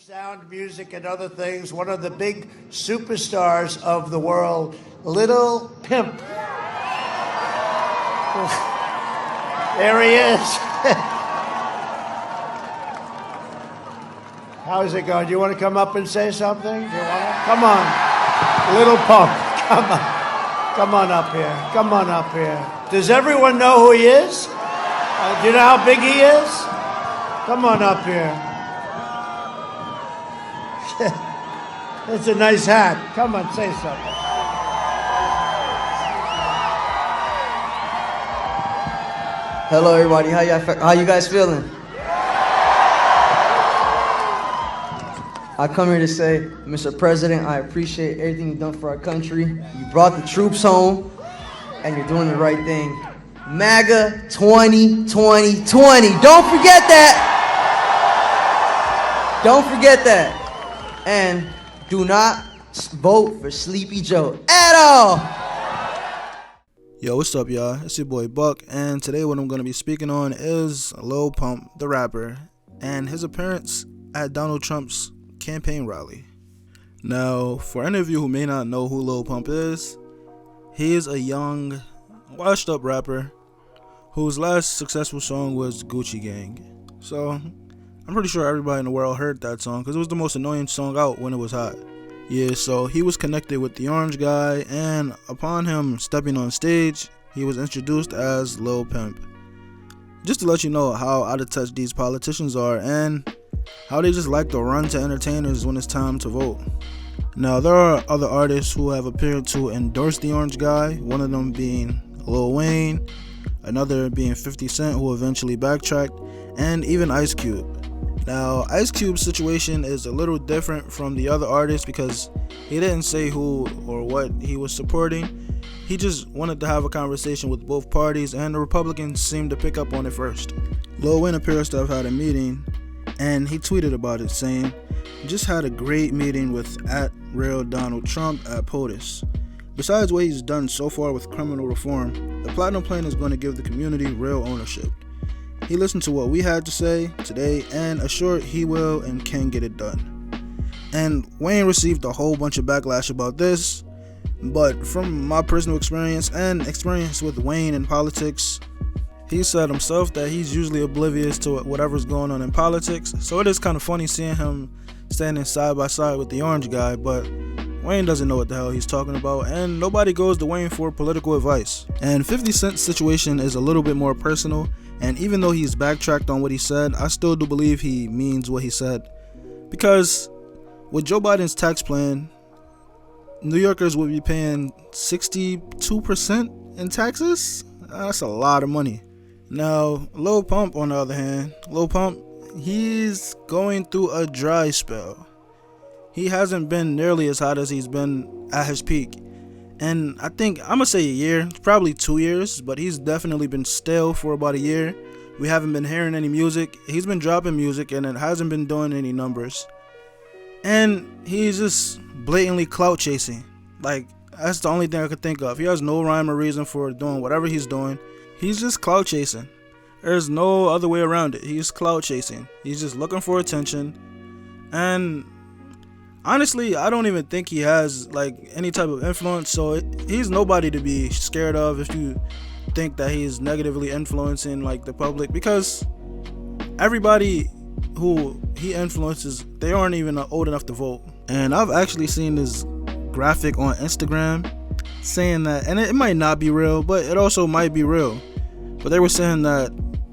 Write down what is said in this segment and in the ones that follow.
Sound, music, and other things, one of the big superstars of the world, Lil Pimp. There he is. How's it going? Do you want to come up and say something? Do you want to? Come on. Lil Pump, come on. Come on up here. Come on up here. Does everyone know who he is? Do you know how big he is? Come on up here. It's a nice hat. Come on, say something. Hello, everybody. How you guys feeling? I come here to say, Mr. President, I appreciate everything you've done for our country. You brought the troops home, and you're doing the right thing. MAGA 2020. Don't forget that. Don't forget that. And do not vote for Sleepy Joe at all. Yo, what's up, y'all? It's your boy Buck, and today what I'm going to be speaking on is Lil Pump, the rapper, and his appearance at Donald Trump's campaign rally. Now, for any of you who may not know who Lil Pump is, he is a young, washed-up rapper whose last successful song was Gucci Gang. So, I'm pretty sure everybody in the world heard that song because it was the most annoying song out when it was hot. Yeah, so he was connected with the orange guy, and upon him stepping on stage, he was introduced as Lil Pimp. Just to let you know how out of touch these politicians are and how they just like to run to entertainers when it's time to vote. Now, there are other artists who have appeared to endorse the orange guy, one of them being Lil Wayne, another being 50 Cent, who eventually backtracked, and even Ice Cube. Now, Ice Cube's situation is a little different from the other artists because he didn't say who or what he was supporting. He just wanted to have a conversation with both parties, and the Republicans seemed to pick up on it first. Lil Wayne appears to have had a meeting, and he tweeted about it saying, "Just had a great meeting with @real Donald Trump at POTUS. Besides what he's done so far with criminal reform, the Platinum Plan is going to give the community real ownership. He listened to what we had to say today and assured he will and can get it done." And Wayne received a whole bunch of backlash about this, but from my personal experience and experience with Wayne in politics, he said himself that he's usually oblivious to whatever's going on in politics, so it is kind of funny seeing him standing side by side with the orange guy, but Wayne doesn't know what the hell he's talking about, and nobody goes to Wayne for political advice. And 50 Cent's situation is a little bit more personal, and even though he's backtracked on what he said, I still do believe he means what he said. Because with Joe Biden's tax plan, New Yorkers would be paying 62% in taxes? That's a lot of money. Now, Lil Pump, on the other hand, Lil Pump, he's going through a dry spell. He hasn't been nearly as hot as he's been at his peak. And I think, I'm going to say a year, probably 2 years, but he's definitely been stale for about a year. We haven't been hearing any music. He's been dropping music and it hasn't been doing any numbers. And he's just blatantly clout chasing. Like, that's the only thing I could think of. He has no rhyme or reason for doing whatever he's doing. He's just clout chasing. There's no other way around it. He's clout chasing. He's just looking for attention. And honestly, I don't even think he has like any type of influence, so he's nobody to be scared of if you think that he's negatively influencing like the public, because everybody who he influences, they aren't even old enough to vote. And I've actually seen this graphic on Instagram saying that, and it might not be real, but it also might be real, but they were saying that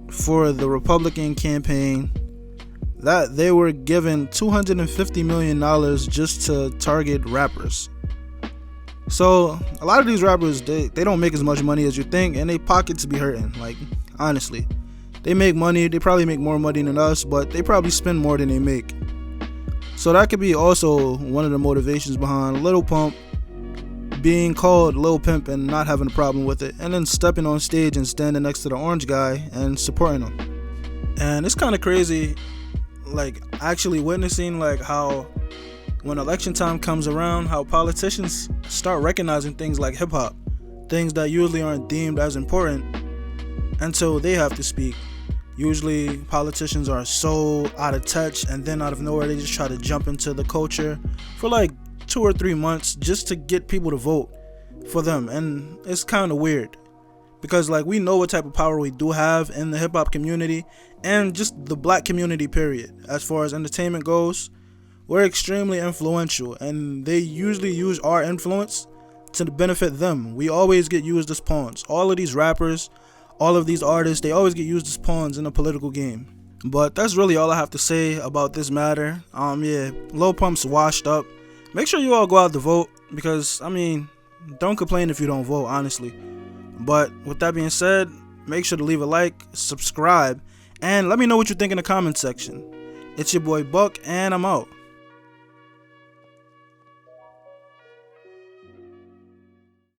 for the Republican campaign that they were given $250 million just to target rappers. So a lot of these rappers, they don't make as much money as you think, and they pockets be hurting. Like, honestly, they make money, they probably make more money than us, but they probably spend more than they make. So that could be also one of the motivations behind Lil Pump being called Lil Pimp and not having a problem with it, and then stepping on stage and standing next to the orange guy and supporting him. And it's kind of crazy, like actually witnessing like how when election time comes around, how politicians start recognizing things like hip-hop, things that usually aren't deemed as important until they have to speak. Usually politicians are so out of touch, and then out of nowhere they just try to jump into the culture for like 2 or 3 months just to get people to vote for them. And it's kind of weird because like we know what type of power we do have in the hip hop community and just the black community period. As far as entertainment goes, we're extremely influential, and they usually use our influence to benefit them. We always get used as pawns. All of these rappers, all of these artists, they always get used as pawns in a political game. But that's really all I have to say about this matter. Yeah, Lil Pump's washed up. Make sure you all go out to vote, because I mean, don't complain if you don't vote, honestly. But with that being said, make sure to leave a like, subscribe, and let me know what you think in the comment section. It's your boy Buck, and I'm out.